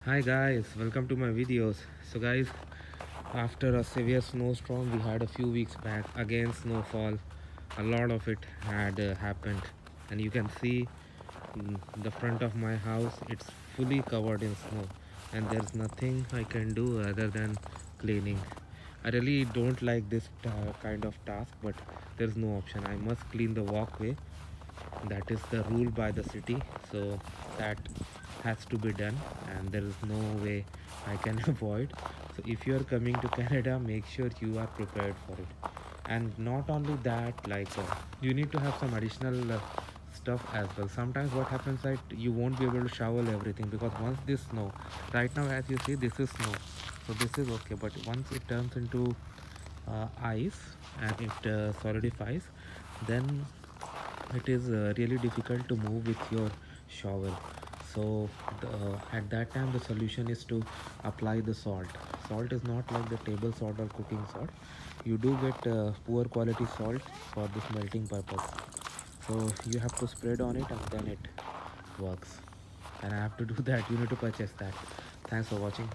Hi guys, welcome to my videos. So guys, after a severe snowstorm we had a few weeks back, again snowfall, a lot of it had happened, and you can see the front of my house, it's fully covered in snow, and there's nothing I can do other than cleaning. I really don't like this kind of task, but there's no option. I must clean the walkway. That is the rule by the city, so that has to be done, and there is no way I can avoid. So if you are coming to Canada, make sure you are prepared for it. And not only that, you need to have some additional stuff as well. Sometimes what happens that you won't be able to shovel everything, because once this snow, right now as you see, this is snow, so this is okay, but once it turns into ice and it solidifies, then it is really difficult to move with your shovel. So at that time the solution is to apply the salt is not like the table salt or cooking salt. You do get poor quality salt for this melting purpose, so you have to spread on it and then it works. And I have to do that. You need to purchase that. Thanks for watching.